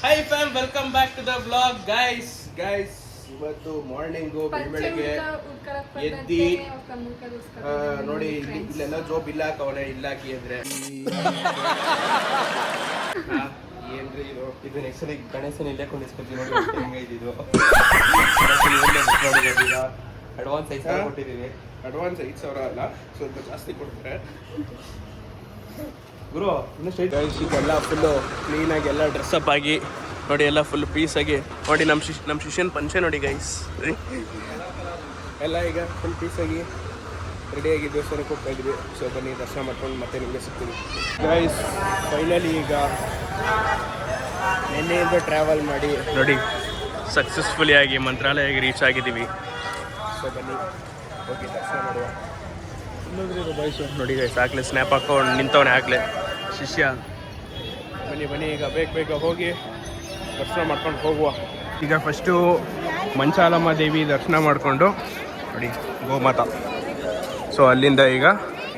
Hi fam, welcome back to the vlog guys. ಇವತ್ತು morning ಬೆಳಗ್ಗೆ ಎದ್ದಿ ನೋಡಿ ಇಲ್ಲೆಲ್ಲ ಜೋಬ್ ಇಲ್ಲ ಹಾಕವನೆ ಇಲ್ಲ ಹಾಕಿ ಅಂದ್ರೆ ಏನ್ರಿ ಇದು ನೆಕ್ಸ್ಟ್ ಸಲ ಗಣೇಶನ ಇಲ್ಲೇ ಕೊಂಡಿಸ್ಕೊತೀವಿ ನೋಡಿ ಹೆಂಗೈದಿದು ಅಡ್ವಾನ್ಸ್ 5,000 ಕೊಟ್ಟಿದ್ದೀವಿ. ಅಡ್ವಾನ್ಸ್ 5,000 ಅಲ್ಲ, ಸ್ವಲ್ಪ ಜಾಸ್ತಿ ಕೊಡ್ತಾರೆ ಗುರು. ಇನ್ನೆಲ್ಲ ಫುಲ್ಲು ಕ್ಲೀನಾಗಿ ಎಲ್ಲ ಡ್ರೆಸ್ಅಪ್ ಆಗಿ ನೋಡಿ, ಎಲ್ಲ ಫುಲ್ ಪೀಸಾಗಿ ನೋಡಿ. ನಮ್ಮ ಶಿಷ್ಯನ ಪಂಚೆ ನೋಡಿ ಗೈಸ್, ಎಲ್ಲ ಈಗ ಫುಲ್ ಪೀಸಾಗಿ ರೆಡಿಯಾಗಿ ದೇವಸ್ಥಾನಕ್ಕೆ ಹೋಗ್ತಾ ಇದ್ವಿ. ಸೊ ಬನ್ನಿ ದರ್ಶನ ಮಾಡ್ಕೊಂಡು ಮತ್ತೆ ನಿಮಗೆ ಸಿಗ್ತೀವಿ ಗೈಸ್. ಫೈನಲಿ ಈಗ ನಿನ್ನೆಯಿಂದ ಟ್ರಾವೆಲ್ ಮಾಡಿ ನೋಡಿ ಸಕ್ಸಸ್ಫುಲಿ ಆಗಿ ಮಂತ್ರಾಲಯಕ್ಕೆ ರೀಚ್ ಆಗಿದ್ದೀವಿ. ಸೊ ಬನ್ನಿ ಹೋಗಿ ದರ್ಶನ ಮಾಡುವ. ನೋಡಿ ಗೈಸ್, ಆಗಲೇ ಸ್ನ್ಯಾಪ್ ಹಾಕೊಂಡು ನಿಂತವನೇ ಆಗಲೇ ಶಿಷ್ಯ. ಬನ್ನಿ ಈಗ ಬೇಗ ಹೋಗಿ ದರ್ಶನ ಮಾಡ್ಕೊಂಡು ಹೋಗುವ. ಈಗ ಫಸ್ಟು ಮಂಚಾಲಮ್ಮ ದೇವಿ ದರ್ಶನ ಮಾಡಿಕೊಂಡು ನೋಡಿ ಗೋಮಾತಾ. ಸೊ ಅಲ್ಲಿಂದ ಈಗ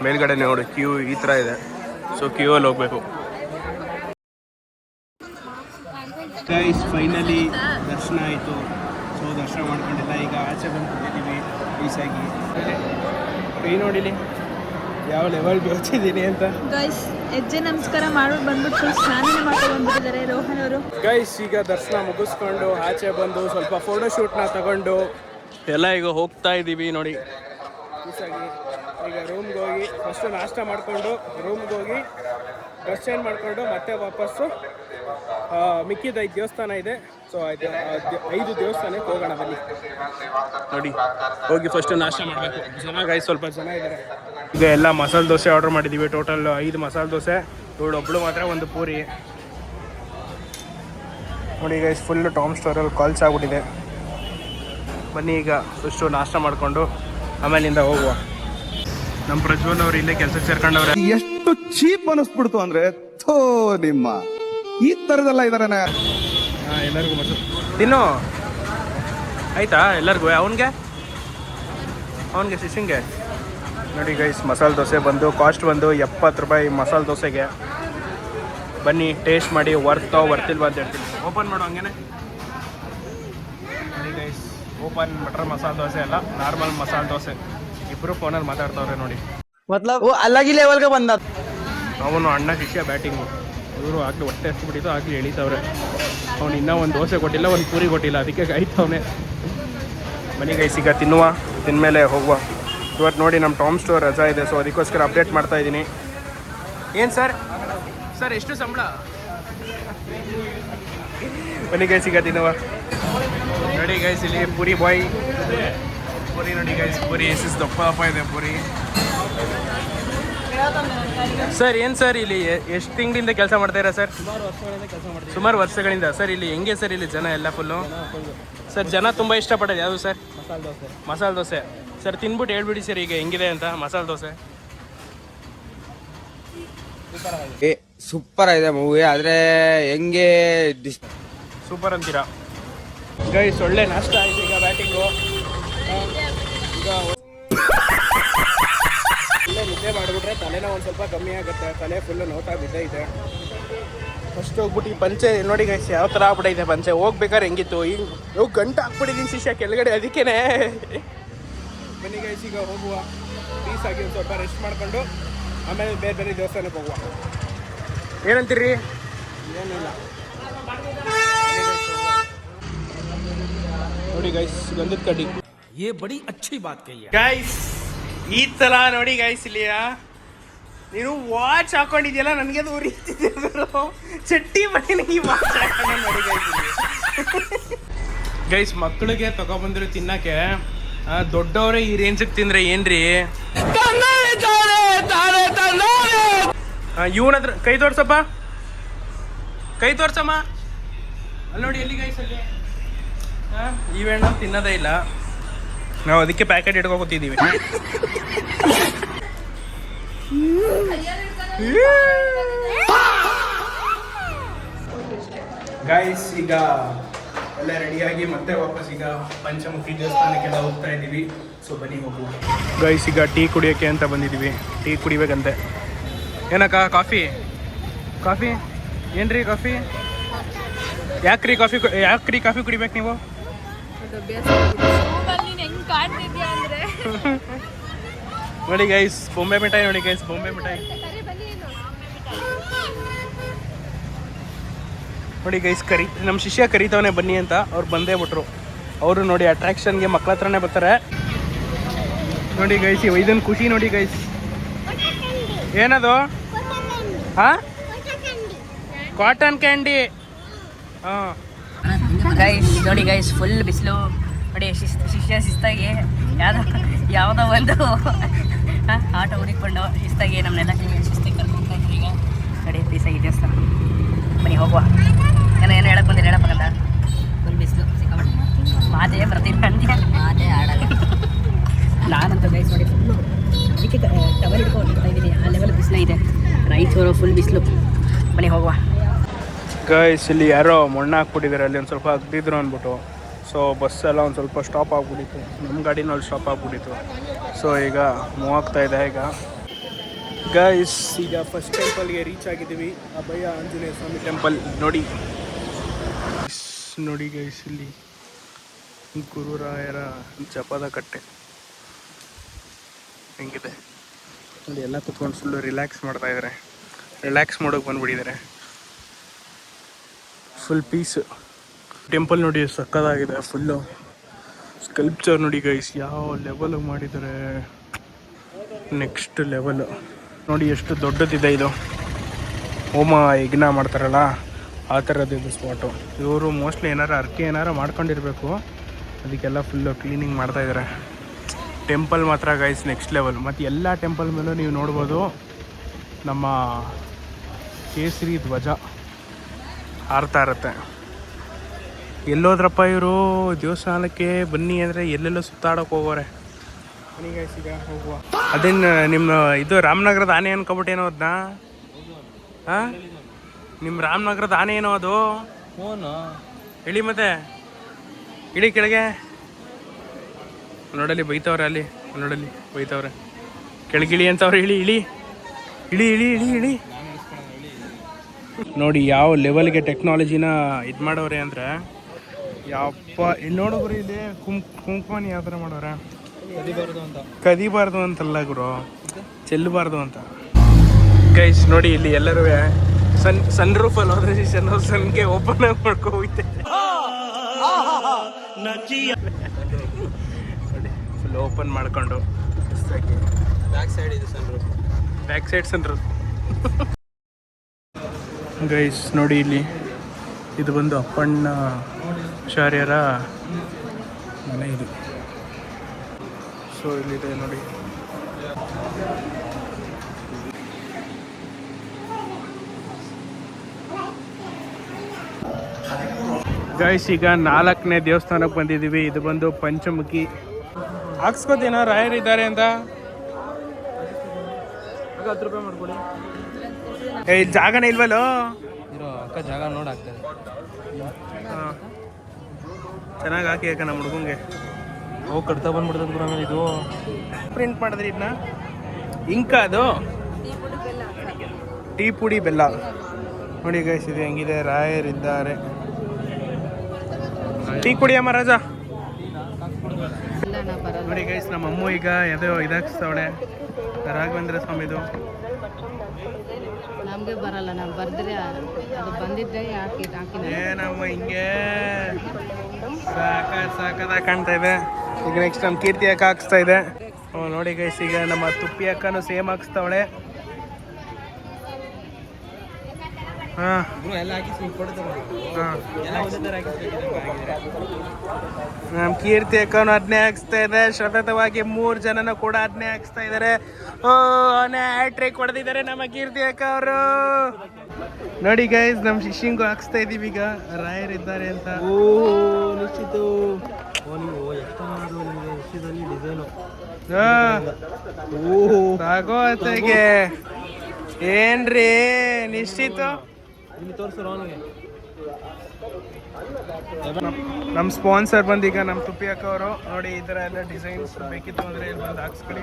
ಮೇಲ್ಗಡೆ ನೋಡಿ ಕ್ಯೂ ಈ ಥರ ಇದೆ. ಸೊ ಕ್ಯೂ ಅಲ್ಲಿ ಹೋಗಬೇಕು ಗೈಸ್. ಫೈನಲಿ ದರ್ಶನ ಆಯಿತು. ಸೊ ದರ್ಶನ ಮಾಡ್ಕೊಂಡಿಲ್ಲ, ಈಗ ಆಚೆ ಬಂದು ಕೂತಿದ್ದೀವಿ ಪೀಸಾಗಿ. ಕೈ ನೋಡಿಲಿ ಯಾವ ಲೆವೆಲ್ಗೆ ಹೋಗ್ತಿದ್ದೀನಿ ಅಂತ ಗೈಸ್. ಹೆಜ್ಜೆ ನಮಸ್ಕಾರ ಮಾಡೋದು ಬಂದ್ಬಿಟ್ಟು ಸ್ನಾನ ಮಾಡ್ಕೊಂಡು ಬಂದ್ಬಿಟ್ಟಿದ್ದಾರೆ ರೋಹನ್ ಅವರು. ಗೈಸ್ ಈಗ ದರ್ಶನ ಮುಗಿಸ್ಕೊಂಡು ಆಚೆ ಬಂದು ಸ್ವಲ್ಪ ಫೋಟೋಶೂಟ್ನ ತಗೊಂಡು ಎಲ್ಲ ಈಗ ಹೋಗ್ತಾ ಇದ್ದೀವಿ ನೋಡಿ ಪೀಸಾಗಿ. ಈಗ ರೂಮ್ಗೆ ಹೋಗಿ ಫಸ್ಟು ನಾಷ್ಟ ಮಾಡಿಕೊಂಡು ರೂಮ್ಗೆ ಹೋಗಿ ಡ್ರೆಸ್ ಚೇಂಜ್ ಮಾಡಿಕೊಂಡು ಮತ್ತೆ ವಾಪಸ್ಸು ಮಿಕ್ಕಿದ 5 ದೇವಸ್ಥಾನ ಇದೆ. ಸೊ 5 ದೇವಸ್ಥಾನಕ್ಕೆ ಹೋಗೋಣ ಬನ್ನಿ ನೋಡಿ. ಹೋಗಿ ಫಸ್ಟು ನಾಷ್ಟ ಮಾಡಬೇಕು. ಜನ ಗೈಸ್ ಸ್ವಲ್ಪ ಜನ ಇದ್ದಾರೆ. ಈಗ ಎಲ್ಲ ಮಸಾಲೆ ದೋಸೆ ಆರ್ಡರ್ ಮಾಡಿದ್ದೀವಿ. ಟೋಟಲ್ 5 ಮಸಾಲೆ ದೋಸೆ, ಒಬ್ಬಳು ಮಾತ್ರ 1 ಪೂರಿ ನೋಡಿ ಗೈಸ್. ಫುಲ್ಲು ಟಾಮ್ ಸ್ಟೋರಲ್ಲಿ ಕಾಲ್ಸ್ ಆಗ್ಬಿಟ್ಟಿದೆ. ಬನ್ನಿ ಈಗ ಫಸ್ಟು ನಾಷ್ಟ ಮಾಡಿಕೊಂಡು ಆಮೇಲಿಂದ ಹೋಗುವ. ನಮ್ಮ ಪ್ರಜ್ವಲ್ ಅವ್ರು ಇಲ್ಲೇ ಕೆಲಸಕ್ಕೆ ಸೇರ್ಕೊಂಡವ್ರೆ. ಎಷ್ಟು ಚೀಪ್ ಅನಿಸ್ಬಿಡ್ತು ಅಂದ್ರೆ ಥೋ ನಿಮ್ಮ ಈ ಥರದೆಲ್ಲ ಇದಾರೆ. ಎಲ್ಲರಿಗೂ ಮಸಾಲೆ ತಿನ್ನು ಆಯ್ತಾ ಎಲ್ಲರಿಗೂ. ಅವನಿಗೆ ಶಿಶಿಂಗೆ ನೋಡಿ ಗೈಸ್. ಮಸಾಲೆ ದೋಸೆ ಬಂದು ಕಾಸ್ಟ್ ಬಂದು 70 ರೂಪಾಯಿ ಮಸಾಲೆ ದೋಸೆಗೆ. ಬನ್ನಿ ಟೇಸ್ಟ್ ಮಾಡಿ ವರ್ತಿಲ್ವಾ ಅಂತ ಹೇಳ್ತೀನಿ. ಓಪನ್ ಮಾಡು ಹಂಗೇನೆ ನೋಡಿ guys. Open butter masala dosa ಅಲ್ಲ, ನಾರ್ಮಲ್ ಮಸಾಲೆ ದೋಸೆ. ಇಬ್ಬರು ಫೋನಲ್ಲಿ ಮಾತಾಡ್ತವ್ರೆ ನೋಡಿ. ಅಲ್ಲಾಗಿ ಲೆವೆಲ್ಗೆ ಬಂದ ಅವನು ಅಣ್ಣ ಶಿಷ್ಯ ಬ್ಯಾಟಿಂಗು. ಇವರು ಆಗಲಿ ಹೊಟ್ಟೆ ಹಚ್ಚಿಬಿಟ್ಟಿದ್ದು ಆಗಲಿ ಎಳಿತವ್ರೆ. ಅವ್ನು ಇನ್ನೂ 1 ದೋಸೆ ಕೊಟ್ಟಿಲ್ಲ, 1 ಪೂರಿ ಕೊಟ್ಟಿಲ್ಲ, ಅದಕ್ಕೆ ಕಾಯ್ತವನೆ. ಬನ್ನಿ ಗೈಸ್ ಈಗ ತಿನ್ಮೇಲೆ ಹೋಗುವ. ಇವತ್ತು ನೋಡಿ ನಮ್ಮ ಟಾಮ್ ಸ್ಟೋರ್ ರಜಾ ಇದೆ. ಸೊ ಅದಕ್ಕೋಸ್ಕರ ಅಪ್ಡೇಟ್ ಮಾಡ್ತಾ ಇದ್ದೀನಿ. ಏನು ಸರ್ ಎಷ್ಟು ಸಂಬಳ? ಬನ್ನಿ ಗೈಸ್ ಈಗ ತಿನ್ನುವ. ನೋಡಿ ಗೈಸ್ ಇಲ್ಲಿ ಪೂರಿ ಬಾಯ್ ಪೂರಿ ನೋಡಿ ಗೈಸ್. ಪೂರಿ ದಪ್ಪ ಇದೆ ಪೂರಿ. ಸರ್ ಏನು ಸರ್ ಇಲ್ಲಿ ಎಷ್ಟು ತಿಂಗಳಿಂದ ಕೆಲಸ ಮಾಡ್ತಾಯಿರಾ ಸರ್? ಸುಮಾರು ವರ್ಷಗಳಿಂದ ಸರ್. ಇಲ್ಲಿ ಹೆಂಗೆ ಸರ್ ಇಲ್ಲಿ ಜನ ಎಲ್ಲ ಫುಲ್ಲು? ಸರ್ ಜನ ತುಂಬ ಇಷ್ಟಪಡೋದು ಯಾವುದು ಸರ್? ಮಸಾಲೆ ದೋಸೆ ಸರ್. ತಿನ್ಬಿಟ್ಟು ಹೇಳ್ಬಿಡಿ ಸರ್ ಈಗ ಹೆಂಗಿದೆ ಅಂತ ಮಸಾಲೆ ದೋಸೆ. ಸೂಪರ್ ಆಗಿದೆ ಮೂವಿ, ಆದರೆ ಹೆಂಗೆ ಸೂಪರ್ ಅಂತೀರಾ ಗೈಸ್? ಒಳ್ಳೆ ನಾಷ್ಟ ಆಯ್ತು. ಈಗ ಬ್ಯಾಟಿಂಗು ಈಗ ಒಳ್ಳೆ ನಿದ್ದೆ ಮಾಡಿಬಿಟ್ರೆ ತಲೆನೋ ಒಂದು ಸ್ವಲ್ಪ ಕಮ್ಮಿ ಆಗುತ್ತೆ. ತಲೆ ಫುಲ್ಲು ನೋತಾ ಬಿದ್ದೈತೆ. ಫಸ್ಟ್ ಹೋಗ್ಬಿಟ್ಟು ಈ ಪಂಚೆ ನೋಡಿ ಗೈಸ್ ಯಾವ ಥರ ಆಗ್ಬಿಟ್ಟೈತೆ ಪಂಚೆ. ಹೋಗ್ಬೇಕಾದ್ರೆ ಹೆಂಗಿತ್ತು, ಈಗ ಹೋಗಿ ಗಂಟು ಹಾಕ್ಬಿಟ್ಟಿದ್ದೀನಿ ಶಿಷ್ಯ ಕೆಳಗಡೆ, ಅದಕ್ಕೇನೆ. ಬನ್ನಿ ಗೈಸ್ ಈಗ ಹೋಗುವ. ಪೀಸಾಗಿ ಒಂದು ಸ್ವಲ್ಪ ರೆಸ್ಟ್ ಮಾಡ್ಕೊಂಡು ಆಮೇಲೆ ಬೇರೆ ದೇವಸ್ಥಾನಕ್ಕೆ ಹೋಗುವ. ಏನಂತೀರಿ? ಏನಿಲ್ಲ ನೋಡಿ ಗೈಸ್, ಗಂಧದ ಕಡ್ಡಿ. ये बड़ी अच्छी बात कही है ಗೈಸ್. ಈ ಥರ ನೋಡಿ ಗೈಸ್ ಇಲ್ಲಿ ನೀನು ವಾಚ್ ಹಾಕೊಂಡಿದ್ಯಲ್ಲ, ನನಗೆ ಅದು ಉರಿತಿದೆ. ಚಟ್ಟಿ ಬನ್ನಿ ಈ ವಾಚ್ ಹಾಕೊಂಡು ನೋಡಿ ಗೈಸ್. ಮಕ್ಕಳಿಗೆ ತಗೊಬಂದ್ರು ತಿನ್ನಕ್ಕೆ, ದೊಡ್ಡವರೇ ಈ ರೇಂಜಿಗೆ ತಿಂದ್ರೆ ಏನ್ರಿ? ಇವನತ್ರ ಕೈ ತೋರ್ಸಪ್ಪ, ಕೈ ತೋರ್ಸಮ್ಮ. ಅಲ್ಲಿ ನೋಡಿ ಎಲ್ಲಿ ಗೈಸ್ ಅಲ್ಲಿ ಇವೆಣ್ಣ ತಿನ್ನೋದೇ ಇಲ್ಲ. ನಾವು ಅದಕ್ಕೆ ಪ್ಯಾಕೆಟ್ ಇಟ್ಕೊತೀದ್ದೀವಿ. ಗೈಸ್ ಈಗ ಎಲ್ಲ ರೆಡಿಯಾಗಿ ಮತ್ತೆ ವಾಪಸ್ ಈಗ ಪಂಚಮುಖಿ ದೇವಸ್ಥಾನಕ್ಕೆಲ್ಲ ಹೋಗ್ತಾ ಇದ್ದೀವಿ. ಸೊ ಬನ್ನಿ ಹೋಗುವ. ಗೈಸ್ ಈಗ ಟೀ ಕುಡಿಯೋಕ್ಕೆ ಅಂತ ಬಂದಿದ್ದೀವಿ. ಟೀ ಕುಡಿಬೇಕಂತೆ. ಏನಕ್ಕ ಕಾಫಿ? ಏನ್ರಿ ಕಾಫಿ? ಯಾಕ್ರಿ ಕಾಫಿ ಕುಡಿಬೇಕು ನೀವು? ಹೆಂಗ್ ಕಾಣ್ತಿದ್ಯಾ ಅಂದ್ರೆ ನೋಡಿ ಗೈಸ್ ಬೊಂಬೆ ಮಿಠಾಯಿ, ನೋಡಿ ಗೈಸ್ ಬೊಂಬೆ ಮಿಠಾಯಿ ನೋಡಿ ಗೈಸ್. ನಮ್ಮ ಶಿಷ್ಯ ಕರೀತವನೇ ಬನ್ನಿ ಅಂತ, ಅವ್ರು ಬಂದೇ ಬಿಟ್ರು. ಅವರು ನೋಡಿ ಅಟ್ರಾಕ್ಷನ್ಗೆ ಮಕ್ಳ ಹತ್ರನೇ ಬರ್ತಾರೆ. ನೋಡಿ ಗೈಸ್ ಇದನ್ನು ಖುಷಿ ನೋಡಿ ಗೈಸ್. ಏನದು? ಹಾಂ, ಕಾಟನ್ ಕ್ಯಾಂಡಿ. ಹಾಂ ಗೈಸ್ ನೋಡಿ ಗೈಸ್, ಫುಲ್ ಬಿಸಿಲು ನೋಡಿ. ಶಿಸ್ತಾಗಿ ಯಾವುದೋ ಒಂದು ಆಟೋ ಹುಡುಕೊಂಡು ಶಿಸ್ತಾಗಿ ನಮ್ಮನ್ನೆಲ್ಲ ಶಿಸ್ತಾಗಿ ಕರ್ಕೊಂಡ್ತಾ ಇದ್ರು. ಈಗ ನೋಡಿ ಪೀಸಾಗಿ ದೇವಸ್ಥಾನ, ಬನ್ನಿ ಹೋಗುವ. ಏನೋ ಹೇಳಕ್ ಬಂದಿಲ್ಲ, ಹೇಳಪ್ಪಂತ. ಫುಲ್ ಬಿಸಿಲು ಸಿಕ್ಕಾಬಿಟ್ಟು ಮಾತೇ ಬರ್ತೀನಿ ನನಗೆ, ಮಾತೇ ಆಡಲ್ಲ ನಾನಂತೂ ಗೈಸ್. ನೋಡಿ ಫುಲ್ಲು ಅದಕ್ಕೆ ಟವಲ್ ಹಿಡ್ಕೊಂಡು ಹೋಗ್ತಾ ಇದ್ದೀನಿ, ಆ ಲೆವೆಲ್ ಬಿಸಿಲು ಇದೆ. ರಾಯಚೂರು ಫುಲ್ ಬಿಸಿಲು, ಬನ್ನಿ ಹೋಗುವ. ಗೈಸ್ ಇಲ್ಲಿ ಯಾರೋ ಮಣ್ಣು ಹಾಕ್ಬಿಟ್ಟಿದ್ದಾರೆ, ಅಲ್ಲಿ ಒಂದು ಸ್ವಲ್ಪ ಅಗ್ದಿದ್ರು ಅಂದ್ಬಿಟ್ಟು. ಸೊ ಬಸ್ಸೆಲ್ಲ ಒಂದು ಸ್ವಲ್ಪ ಸ್ಟಾಪ್ ಆಗಿಬಿಟ್ಟಿತ್ತು, ನಮ್ಮ ಗಾಡಿನೂ ಅಲ್ಲಿ ಸ್ಟಾಪ್ ಆಗಿಬಿಟ್ಟಿತ್ತು. ಸೊ ಈಗ ಮೂವ್ ಆಗ್ತಾ ಇದೆ. ಈಗ ಗೈಸ್ ಈಗ ಫಸ್ಟ್ ಟೆಂಪಲ್ಗೆ ರೀಚ್ ಆಗಿದ್ದೀವಿ, ಅಭಯ ಆಂಜನೇಯ ಸ್ವಾಮಿ ಟೆಂಪಲ್. ನೋಡಿ ನೋಡಿ ಗೈಸ್, ಇಲ್ಲಿ ಗುರುರಾಯರ ಜಪದ ಕಟ್ಟೆ ಹೆಂಗಿದೆ ನೋಡಿ. ಎಲ್ಲ ಕುತ್ಕೊಂಡು ಫುಲ್ಲು ರಿಲ್ಯಾಕ್ಸ್ ಮಾಡ್ತಾ ಇದ್ದಾರೆ, ರಿಲ್ಯಾಕ್ಸ್ ಮಾಡೋಕೆ ಬಂದುಬಿಟ್ಟಿದ್ದಾರೆ. ಫುಲ್ ಪೀಸ್ ಟೆಂಪಲ್ ನೋಡಿ, ಸಕ್ಕದಾಗಿದೆ. ಫುಲ್ಲು ಸ್ಕಲ್ಪ್ಚರ್ ನೋಡಿ ಗೈಸ್, ಯಾವ ಲೆವೆಲ್ ಮಾಡಿದ್ದಾರೆ, ನೆಕ್ಸ್ಟ್ ಲೆವೆಲ್ ನೋಡಿ. ಎಷ್ಟು ದೊಡ್ಡದಿದೆ ಇದು, ಹೋಮ ಯಜ್ಞ ಮಾಡ್ತಾರಲ್ಲ ಆ ಥರದ್ದು ಸ್ಪಾಟು. ಇವರು ಮೋಸ್ಟ್ಲಿ ಏನಾರು ಮಾಡ್ಕೊಂಡಿರಬೇಕು, ಅದಕ್ಕೆಲ್ಲ ಫುಲ್ಲು ಕ್ಲೀನಿಂಗ್ ಮಾಡ್ತಾಯಿದ್ದಾರೆ. ಟೆಂಪಲ್ ಮಾತ್ರ ಗೈಸ್ ನೆಕ್ಸ್ಟ್ ಲೆವೆಲ್. ಮತ್ತು ಎಲ್ಲ ಟೆಂಪಲ್ ಮೇಲೂ ನೀವು ನೋಡ್ಬೋದು ನಮ್ಮ ಕೇಸರಿ ಧ್ವಜ ಹಾರ್ತಾ ಇರುತ್ತೆ. ಎಲ್ಲೋದ್ರಪ್ಪ ಇವರು ದೇವಸ್ಥಾನಕ್ಕೆ ಬನ್ನಿ ಅಂದರೆ ಎಲ್ಲೆಲ್ಲೋ ಸುತ್ತಾಡೋಕೆ ಹೋಗೋರೆ. ಬನ್ನಿ ಗೈಸ್ ಈಗ ಹೋಗುವ. ಅದೇನು ನಿಮ್ಮ ಇದು ರಾಮನಗರದ ಆನೆ ಅನ್ಕೊಬಿಟ್ಟೇನೋ ಅದನ್ನ? ಹಾಂ, ನಿಮ್ಮ ರಾಮನಗರದ ಆನೆ ಏನೋ ಅದು? ಫೋನು ಇಳಿ, ಮತ್ತೆ ಇಳಿ ಕೆಳಗೆ. ನೋಡಲ್ಲಿ ಬೈತವ್ರೆ, ಅಲ್ಲಿ ನೋಡಲ್ಲಿ ಬೈತವ್ರೆ. ಕೆಳಗಿಳಿ ಅಂತವ್ರೆ. ಇಳಿ ಇಳಿ ಇಳಿ ಇಳಿ ಇಳಿ ಇಳಿ ನೋಡಿ ಯಾವ ಲೆವೆಲ್ಗೆ ಟೆಕ್ನಾಲಜಿನ ಇದು ಮಾಡೋರೆ ಅಂದರೆ ಯಪ್ಪ. ಇಲ್ಲಿ ನೋಡೋಗ್ರಿ, ಇಲ್ಲಿ ಕುಂಕುಮನ ಯಾವ ಥರ ಮಾಡೋರೆ. ಕದಿಬಾರ್ದು ಅಂತಲ್ಲ ಗುರು, ಚೆಲ್ಲಬಾರ್ದು ಅಂತ. ಗೈಸ್ ನೋಡಿ ಇಲ್ಲಿ ಎಲ್ಲರೂ ಸನ್ ರೂಫಲ್ಲಿ ಹೋದ್ರೆ ಸನ್ಗೆ ಓಪನ್ ಆಗಿ ಮಾಡ್ಕೊ ಹೋಗ್ತೈತೆ ನೋಡಿ. ಫುಲ್ ಓಪನ್ ಮಾಡ್ಕೊಂಡು back side sun roof. Guys ನೋಡಿ ಇಲ್ಲಿ ಇದು ಬಂದು ಅಪ್ಪಣ್ಣ ಆಚಾರ್ಯರ ಮನೆ ಇದು. ಸೊ ಇಲ್ಲಿದೆ ನೋಡಿ. ಗೈಸ್ ಈಗ 4ನೇ ದೇವಸ್ಥಾನಕ್ಕೆ ಬಂದಿದ್ದೀವಿ. ಇದು ಬಂದು ಪಂಚಮುಖಿ. ಹಾಕ್ಸ್ಕೋತೀನೋ ರಾಯರಿದ್ದಾರೆ ಅಂತ? 10 ರೂಪಾಯಿ ಮಾಡ್ಕೊಳ್ಳಿ. ಇಲ್ಲಿ ಜಾಗನೇ ಇಲ್ವಲ್ಲೋ? ಅಕ್ಕ ಜಾಗ ನೋಡಿ ಆಗ್ತದೆ. ಹಾಂ ಚೆನ್ನಾಗಿ ಹಾಕಿ ಯಾಕೆ ನಮ್ಮ ಹುಡುಗಂಗೆ. ಹೋಗಿ ಕಟ್ತಾ ಬಂದ್ಬಿಡ್ತದೆ ಗುರು. ಆಮೇಲೆ ಇದು ಪ್ರಿಂಟ್ ಮಾಡಿದ್ರಿ ಇದನ್ನ? ಇಂಕ ಅದು ಟೀ ಪುಡಿ ಬೆಲ್ಲ ನೋಡಿ ಗೈಸ್. ಇದು ಹೆಂಗಿದೆ, ರಾಯರಿದ್ದಾರೆ. ಟೀ ಕುಡಿಯಮ್ಮ ರಾಜ. ನೋಡಿ ಗೈಸ್ ನಮ್ಮ ಅಮ್ಮ ಈಗ ಯಾವುದೋ ಇದಾಗಿಸ್ತವಳೆ, ರಾಘವೇಂದ್ರ ಸ್ವಾಮಿದು. ನಮಗೆ ಬರಲ್ಲ, ನಾವು ಬರ್ದ್ರೆ ಅದು ಬಂದಿದ್ದೆ ಏನಮ್ಮ ಹಿಂಗೆ ಸಾಕದಾಗ ಕಾಣ್ತಾ ಇದೆ. ಈಗ ನೆಕ್ಸ್ಟ್ ನಮ್ಮ ಕೀರ್ತಿ ಅಕ್ಕ ಹಾಕ್ಸ್ತಾ ಇದೆ. ನೋಡಿ ಗೈಸ್ ಈಗ ನಮ್ಮ ತುಪ್ಪಿ ಅಕ್ಕನೂ ಸೇಮ್ ಹಾಕ್ಸ್ತಾವಳೆ. ಹಾಂ ನಮ್ಮ ಕೀರ್ತಿ ಅಕ್ಕನು ಅದನ್ನೇ ಹಾಕ್ಸ್ತಾ ಇದೆ. ಸತತವಾಗಿ 3 ಜನನು ಕೂಡ ಅದನ್ನೇ ಹಾಕ್ಸ್ತಾ ಇದ್ದಾರೆ. ಹ್ಯಾಟ್ರಿಕ್ ಹೊಡೆದಿದ್ದಾರೆ ನಮ್ಮ ಕೀರ್ತಿ ಅಕ್ಕ ಅವರು. ನೋಡಿ ಗೈಸ್ ನಮ್ಮ ಶಿಷ್ಯಂಗೂ ಹಾಕ್ಸ್ತಾ ಇದೀವಿ ಈಗ, ರಾಯರಿದ್ದಾರೆ ಅಂತ. ನಿಶ್ಚಿತು ಸಾಗೋತೆಗೆ ಏನ್ರಿ ನಿಶ್ಚಿತು. ನಮ್ಮ ಸ್ಪಾನ್ಸರ್ ಬಂದೀಗ ನಮ್ಮ ತುಪ್ಪಿ ಅಕ್ಕ ಅವರು. ನೋಡಿ ಈ ಥರ ಎಲ್ಲ ಡಿಸೈನ್ಸ್ ಬೇಕಿತ್ತು ಅಂದರೆ ಇಲ್ಲಿ ಬಂದು ಹಾಕ್ಸ್ಕೊಳ್ಳಿ.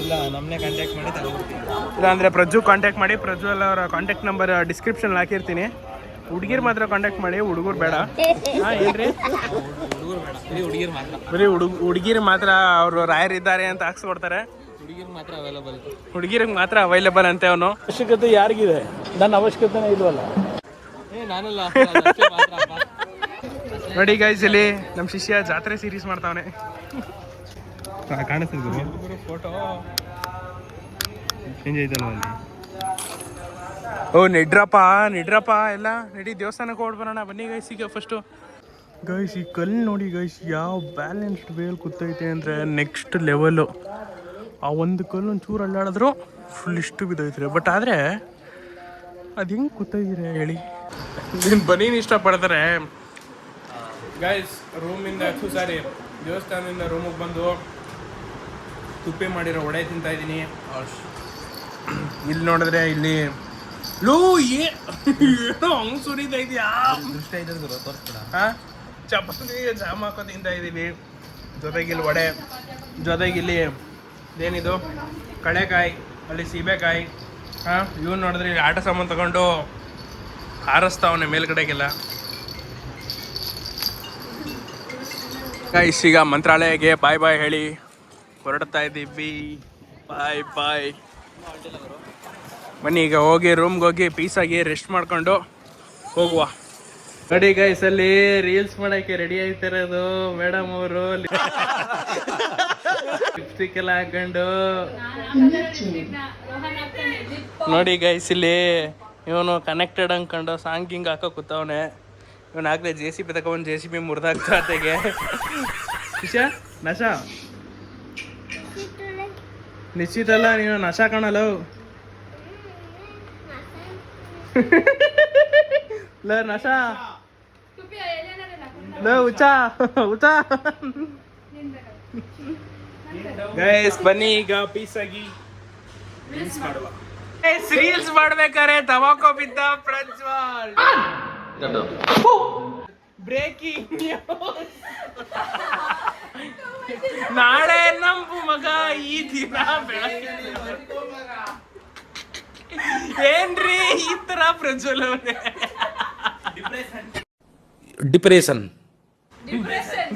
ಇಲ್ಲ ನಮ್ಮನ್ನೇ ಕಾಂಟ್ಯಾಕ್ಟ್ ಮಾಡಿ ತಗೊಳ್ತೀನಿ. ಇಲ್ಲ ಅಂದರೆ ಪ್ರಜ್ವಲ್ ಕಾಂಟ್ಯಾಕ್ಟ್ ಮಾಡಿ. ಪ್ರಜ್ವಲ್ ಅವರ ಕಾಂಟ್ಯಾಕ್ಟ್ ನಂಬರ್ ಡಿಸ್ಕ್ರಿಪ್ಷನ್ ಹಾಕಿರ್ತೀನಿ, ಹುಡುಗಿರ್ ಮಾತ್ರ ಕಾಂಟ್ಯಾಕ್ಟ್ ಮಾಡಿ, ಹುಡುಗರು ಬೇಡ. ಹಾಂ ಏನ್ರಿ? ಹುಡುಗರು ಬೇಡ, ಹುಡುಗಿರು ಮಾತ್ರ. ಬರೀ ಹುಡುಗಿರು ಮಾತ್ರ ಅವರು ರಾಯರಿದ್ದಾರೆ ಅಂತ ಹಾಕ್ಸ್ಕೊಡ್ತಾರೆ. ಹುಡುಗಿರು ಮಾತ್ರ ಅವೈಲಬಲ್. ಹುಡುಗಿರಿಗೆ ಮಾತ್ರ ಅವೈಲೇಬಲ್ ಅಂತೆ ಅವನು. ಅವಶ್ಯಕತೆ ಯಾರಿಗಿದೆ? ನನ್ನ ಅವಶ್ಯಕತೆನೇ ಇಲ್ವಲ್ಲ. ನಾನಲ್ಲ ನೋಡಿ ಗೈಸ್, ಇಲ್ಲಿ ನಮ್ಮ ಶಿಷ್ಯ ಜಾತ್ರೆ ಸೀರೀಸ್ ಮಾಡ್ತಾವನೆ. ಕಾಣಿಸ್ತಿದ್ರು ಫೋಟೋ ಚೇಂಜ್ ಐತಲ್ಲ ಅಲ್ಲಿ. ಓ ನಿಡ್ರಪ್ಪ ಎಲ್ಲ ನಡಿ, ದೇವಸ್ಥಾನಕ್ಕೆ ಹೊಡ್ಬರೋಣ ಬನ್ನಿ ಗೈಸ್. ಈಗ ಫಸ್ಟು ಗೈಸ್ ಈ ಕಲ್ಲು ನೋಡಿ ಗೈಸ್, ಯಾವ ಬ್ಯಾಲೆನ್ಸ್ಡ್ ವೇಲ್ ಕೂತೈತೆ ಅಂದರೆ ನೆಕ್ಸ್ಟ್ ಲೆವೆಲ್ಲು. ಆ ಒಂದು ಕಲ್ಲು ಒಂಚೂರು ಅಲ್ಲಾಡಿದ್ರು ಫುಲ್ ಇಷ್ಟು ಬಿದ್ದೈತ್ರಿ. ಬಟ್ ಆದರೆ ಅದು ಹೆಂಗೆ ಕೂತೈತೀರ ಹೇಳಿ? ನೀನು ಬನ್ನೀನು ಇಷ್ಟಪಡ್ತಾರೆ ಗೈಸ್. ರೂಮಿಂದ ಸಾರಿ ದೇವಸ್ಥಾನದಿಂದ ರೂಮಿಗೆ ಬಂದು ತುಪ್ಪಿ ಮಾಡಿರೋ ವಡೆ ತಿಂತಾ ಇದ್ದೀನಿ. ಇಲ್ಲಿ ನೋಡಿದ್ರೆ ಇಲ್ಲಿ ಏನೋ ಹಂಗೆ ಸುರಿತಾ ಇದೆಯಾ? ಹಾಂ, ಚಪಾತಿ ಜಾಮ್ ಹಾಕೋ ತಿಂತಾ ಇದ್ದೀವಿ. ಜೊತೆಗಿಲ್ಲಿ ವಡೆ, ಜೊತೆಗಿಲ್ಲಿ ಇದೇನಿದು ಕಳೆಕಾಯಿ, ಅಲ್ಲಿ ಸೀಬೆಕಾಯಿ. ಹಾಂ, ಇವ್ನು ನೋಡಿದ್ರೆ ಇಲ್ಲಿ ಆಟ ಸಾಮಾನು ತಗೊಂಡು ಹಾರಿಸ್ತಾವನೆ ಮೇಲ್ಗಡೆಗೆಲ್ಲ. ಗೈಸ್ ಈಗ ಮಂತ್ರಾಲಯಕ್ಕೆ ಬಾಯ್ ಬಾಯ್ ಹೇಳಿ ಹೊರಡ್ತಾ ಇದ್ದೀವಿ. ಬಾಯ್. ಬನ್ನಿ ಈಗ ಹೋಗಿ ರೂಮ್ಗೆ ಹೋಗಿ ಪೀಸಾಗಿ ರೆಸ್ಟ್ ಮಾಡ್ಕೊಂಡು ಹೋಗುವ. ನೋಡಿ ಗೈಸ್, ಅಲ್ಲಿ ರೀಲ್ಸ್ ಮಾಡೋಕ್ಕೆ ರೆಡಿ ಆಗ್ತಿರೋದು ಮೇಡಮ್ ಅವರು. ಲಿಪ್ಸ್ಟಿಕ್ ಎಲ್ಲ ಹಾಕೊಂಡು ನೋಡಿ ಗೈಸ್, ಇಲ್ಲಿ ಇವನು ಕನೆಕ್ಟೆಡ್ ಅನ್ಕೊಂಡು ಸಾಂಗ್ ಹಿಂಗೆ ಹಾಕೋ ಕೂತವನೆ. ಇವನು ಆಗಲೇ JCB ತಗೊಂಡು JCB ಮುರಿದಾಗ್ತಾ ತೆಗೆ. ಶಿಷ್ಯ ನಶಾ ನಿಶ್ಚಿತ ಅಲ್ಲ, ನೀನು ನಶಾ ಕಾಣಲ್ಲ. ಲ ನಶಾ ಲ ಉಚಾ ಗೈಸ್ ಬನ್ನಿ ಈಗ ಪೀಸಾಗಿ ರೀಲ್ಸ್ ಮಾಡುವ. ರೀಲ್ಸ್ ಮಾಡ್ಬೇಕಾರೆ ತವಾಕೋ ಬಿದ್ದ ಪ್ರಜ್ವಲ್. Breaking news. ನಾಳೆ ನಂಬು ಮಗ, ಈ ದಿನ ಬೆಳಗ್ಗೆ ಏನ್ರಿ ಈ ತರ ಪ್ರಜ್ವಲ್ ಅವನೇ?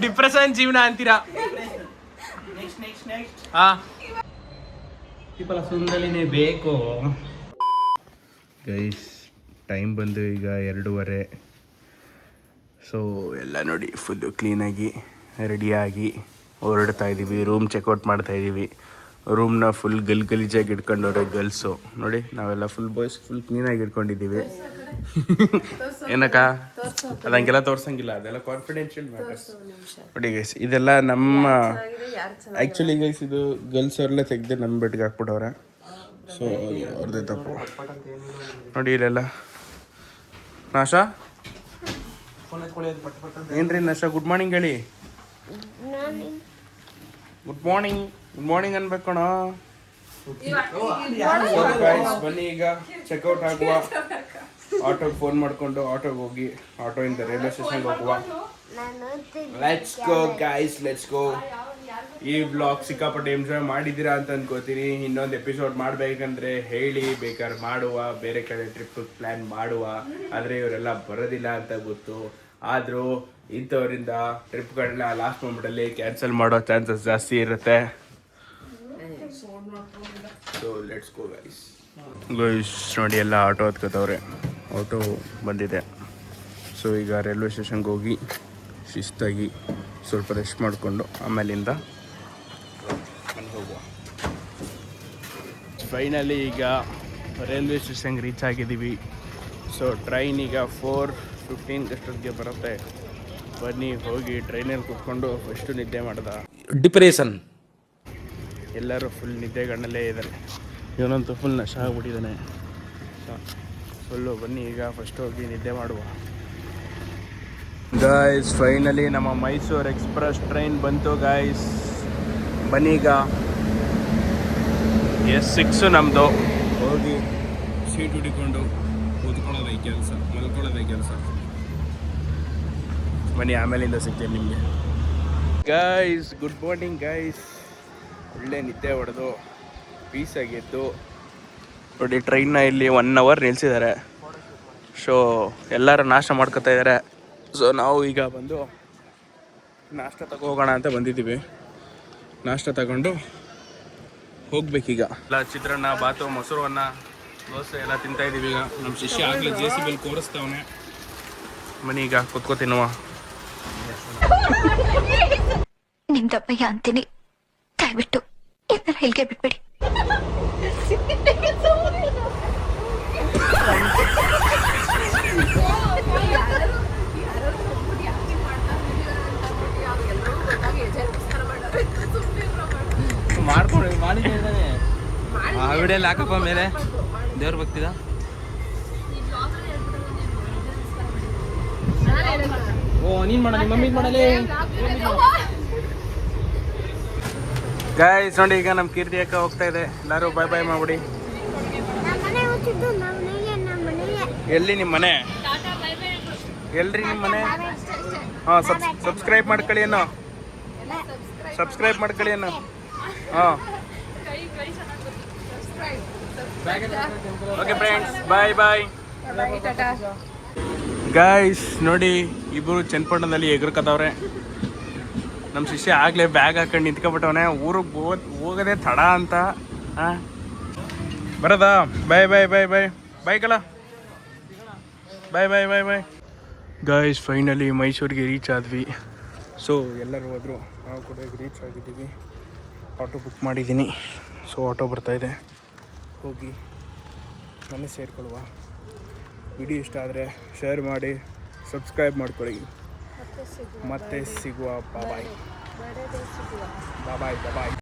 ಡಿಪ್ರೆಷನ್ ಜೀವನ ಅಂತೀರಾ? ಹಾ, ಸುಂದಲಿನೇ ಬೇಕು. ಗೈಸ್ ಟೈಮ್ ಬಂದು ಈಗ 2:30. ಸೊ ಎಲ್ಲ ನೋಡಿ ಫುಲ್ಲು ಕ್ಲೀನಾಗಿ ರೆಡಿಯಾಗಿ ಹೊರಡ್ತಾ ಇದ್ದೀವಿ. ರೂಮ್ ಚೆಕ್ಔಟ್ ಮಾಡ್ತಾ ಇದ್ದೀವಿ. ರೂಮ್ನ ಫುಲ್ ಗಲೀಜಾಗಿ ಇಟ್ಕೊಂಡವ್ರೆ ಗರ್ಲ್ಸು. ನೋಡಿ ನಾವೆಲ್ಲ ಫುಲ್ ಬಾಯ್ಸ್ ಫುಲ್ ಕ್ಲೀನಾಗಿ ಇಟ್ಕೊಂಡಿದ್ದೀವಿ. ಏನಕ್ಕ ಅದಂಗೆಲ್ಲ ತೋರ್ಸಂಗಿಲ್ಲ, ಅದೆಲ್ಲ ಕಾನ್ಫಿಡೆನ್ಷಿಯಲ್ ಮ್ಯಾಟರ್ಸ್. ನೋಡಿ ಗೈಸ್, ಇದೆಲ್ಲ ನಮ್ಮ ಆ್ಯಕ್ಚುಲಿ ಗೈಸ್ ಇದು ಗರ್ಲ್ಸ್ ಅವರೆಲ್ಲ ತೆಗೆದು ನಮ್ಮ ಬೆಡ್ಗೆ ಹಾಕ್ಬಿಟ್ಟವ್ರೆ. ಸೊ ಅವ್ರದ್ದೇ ತಪ್ಪು. ನೋಡಿ ಇಲ್ಲೆಲ್ಲ ನಾಶಾ ಏನ್ರಿ ನಶಾ? ಗುಡ್ ಮಾರ್ನಿಂಗ್ ಹೇಳಿ. ಗುಡ್ ಮಾರ್ನಿಂಗ್ ಅನ್ಬೇಕಣ. ಬನ್ನಿ ಈಗ ಚೆಕ್ಔಟ್ ಆಗುವ. ಆಟೋಗೆ ಫೋನ್ ಮಾಡ್ಕೊಂಡು ಆಟೋಗೆ ಹೋಗಿ ಆಟೋಯಿಂದ ರೈಲ್ವೆ ಸ್ಟೇಷನ್ಗೆ ಹೋಗುವ. Let's go guys, let's go. ಈ ಬ್ಲಾಗ್ ಸಿಕ್ಕಾಪಟ್ಟೆ ಎಂಜಾಯ್ ಮಾಡಿದ್ದೀರಾ ಅಂತ ಅನ್ಕೋತೀನಿ. ಇನ್ನೊಂದು ಎಪಿಸೋಡ್ ಮಾಡಬೇಕಂದ್ರೆ ಹೇಳಿ, ಬೇಕಾದ್ರೆ ಮಾಡುವ. ಬೇರೆ ಕಡೆ ಟ್ರಿಪ್ ಪ್ಲ್ಯಾನ್ ಮಾಡುವ. ಆದರೆ ಇವರೆಲ್ಲ ಬರೋದಿಲ್ಲ ಅಂತ ಗೊತ್ತು. ಆದರೂ ಇಂಥವರಿಂದ ಟ್ರಿಪ್ಗಳನ್ನ ಲಾಸ್ಟ್ ಮೂಮೆಂಟಲ್ಲಿ ಕ್ಯಾನ್ಸಲ್ ಮಾಡೋ ಚಾನ್ಸಸ್ ಜಾಸ್ತಿ ಇರುತ್ತೆ. So let's go guys. ನೋಡಿ ಎಲ್ಲ ಆಟೋ ಹತ್ಕೋತವ್ರೆ. ಆಟೋ ಬಂದಿದೆ. ಸೊ ಈಗ ರೈಲ್ವೆ ಸ್ಟೇಷನ್ಗೆ ಹೋಗಿ ಶಿಸ್ತಾಗಿ ಸ್ವಲ್ಪ ರೆಸ್ಟ್ ಮಾಡಿಕೊಂಡು ಆಮೇಲಿಂದ ಹೋಗುವ. ಫೈನಲಿ ಈಗ ರೈಲ್ವೆ ಸ್ಟೇಷನ್ಗೆ ರೀಚ್ ಆಗಿದ್ದೀವಿ. ಸೊ ಟ್ರೈನ್ ಈಗ 4:15 ಅಷ್ಟೊತ್ತಿಗೆ ಬರುತ್ತೆ. ಬನ್ನಿ ಹೋಗಿ ಟ್ರೈನಲ್ಲಿ ಕೂತ್ಕೊಂಡು ಫಸ್ಟು ನಿದ್ದೆ ಮಾಡ್ದ. ಡಿಪ್ರೆಷನ್ ಎಲ್ಲರೂ ಫುಲ್ ನಿದ್ದೆಗಣ್ಣಲ್ಲೇ ಇದ್ದಾರೆ. ಇವನಂತೂ ಫುಲ್ ನಶ ಆಗ್ಬಿಟ್ಟಿದ್ದಾನೆ ಫುಲ್ಲು. ಬನ್ನಿ ಈಗ ಫಸ್ಟ್ ಹೋಗಿ ನಿದ್ದೆ ಮಾಡುವ. ಗಾಯ್ಸ್ ಫೈನಲಿ ನಮ್ಮ ಮೈಸೂರು ಎಕ್ಸ್ಪ್ರೆಸ್ ಟ್ರೈನ್ ಬಂತು ಗಾಯ್ಸ್. ಬನ್ನಿ ಈಗ S6 ನಮ್ಮದು. ಹೋಗಿ ಸೀಟ್ ಹುಡಿಕೊಂಡು ಕೂತ್ಕೊಳ್ಳೋದೇ ಕೆಲಸ, ಮಲ್ಕೊಳ್ಳೋದೇ ಕೆಲಸ. ಬನ್ನಿ ಆಮೇಲಿಂದ ಸಿಗ್ತೇನೆ ನಿಮಗೆ. Guys good morning guys. ಒಳ್ಳೆ ನಿದ್ದೆ ಹೊಡೆದು ಪೀಸಾಗಿತ್ತು. ನೋಡಿ ಟ್ರೈನ್ನ ಇಲ್ಲಿ 1 hour ನಿಲ್ಲಿಸಿದ್ದಾರೆ ಸೊ ಎಲ್ಲರೂ ನಾಷ್ಟ ಮಾಡ್ಕೊತಾ ಇದ್ದಾರೆ. ಸೊ ನಾವು ಈಗ ಬಂದು ನಾಷ್ಟ ಹೋಗೋಣ ಅಂತ ಬಂದಿದ್ದೀವಿ. ನಾಷ್ಟ ತಗೊಂಡು ಹೋಗ್ಬೇಕೀಗ. ಎಲ್ಲ ಚಿತ್ರಾನ್ನ, ಬಾತು, ಮೊಸರು ಅನ್ನ, ದೋಸೆ ಎಲ್ಲ ತಿಂತಾಯಿದ್ದೀವಿ. ಈಗ ನಮ್ಮ ಶಿಷ್ಯ ಆಗಲೇ JCB ಕೋರಿಸ್ತವನೆ. ಬನ್ನಿ ಈಗ ಕುತ್ಕೋತೀನುವ. ನಿಮ್ದಪ್ಪಯ್ಯ ಅಂತೀನಿ, ದಯವಿಟ್ಟು ಇದನ್ನ ಇಲ್ಲಿಗೆ ಬಿಟ್ಬಿಡಿ. ಮಾಡ್ಕೊಂಡು ಮಾಡಿದ್ದಾನೆ ಆ ವಿಡಿಯೋಲಿ ಹಾಕಪ್ಪ ಮೇಲೆ ದೇವ್ರ ಭಕ್ತಿದ. ಓ ನೀನ್ ಮಾಡ, ನಿಮ್ಮ ಮಮ್ಮಿ ಮಾಡಲಿ. ಗಾಯ್ಸ್ ನೋಡಿ, ಈಗ ನಮ್ಮ ಕೀರ್ತಿ ಅಕ್ಕ ಹೋಗ್ತಾ ಇದೆ. ಎಲ್ಲರೂ ಬಾಯ್ ಬಾಯ್ ಮಾಡ್ಬಿಡಿ. ಎಲ್ಲಿ ನಿಮ್ಮ ಮನೆ? ಎಲ್ರಿ ನಿಮ್ಮ ಮನೆ? ಹಾಂ, ಸಬ್ಸ್ಕ್ರೈಬ್ ಮಾಡ್ಕೊಳ್ಳಿ ಅನ್ನೋ. ಸಬ್ಸ್ಕ್ರೈಬ್ ಮಾಡ್ಕೊಳ್ಳಿ ಅನ್ನೋ. ಹಾಂ, ಓಕೆ ಫ್ರೆಂಡ್ಸ್, ಬಾಯ್ ಬಾಯ್. ಗಾಯ್ಸ್ ನೋಡಿ, ಇಬ್ಬರು ಚನ್ನಪಟ್ಟಣದಲ್ಲಿ ಎಗರ್ಕತ್ತವ್ರೆ. ನಮ್ಮ ಶಿಷ್ಯ ಆಗಲೇ ಬ್ಯಾಗ್ ಹಾಕೊಂಡು ನಿಂತ್ಕೊಬಿಟ್ಟವನೆ. ಊರಿಗೆ ಹೋಗೋದೇ ತಡ ಅಂತ. ಹಾಂ, ಬರೋದಾ? ಬಾಯ್ ಬಾಯ್ ಬಾಯ್ ಬಾಯ್ ಬಾಯ್ ಕಲ, ಬಾಯ್ ಬಾಯ್ ಬಾಯ್ ಬಾಯ್. ಗಾಯ್ಸ್ ಫೈನಲಿ ಮೈಸೂರಿಗೆ ರೀಚ್ ಆದ್ವಿ. ಸೊ ಎಲ್ಲರೂ ಹೋದರು, ನಾವು ಕೂಡ ಈಗ ರೀಚ್ ಆಗಿದ್ದೀವಿ. ಆಟೋ ಬುಕ್ ಮಾಡಿದ್ದೀನಿ. ಸೊ ಆಟೋ ಬರ್ತಾಯಿದೆ, ಹೋಗಿ ಮನೆ ಸೇರ್ಕೊಳ್ಳುವ. ವಿಡಿಯೋ ಇಷ್ಟ ಆದರೆ ಶೇರ್ ಮಾಡಿ, ಸಬ್ಸ್ಕ್ರೈಬ್ ಮಾಡ್ಕೊಳ್ಳಿ. ಮತ್ತೆ ಸಿಗುವ. ಬಾಯ್ ಬಾಯ್ ಬಾಯ್ ಬಾಯ್.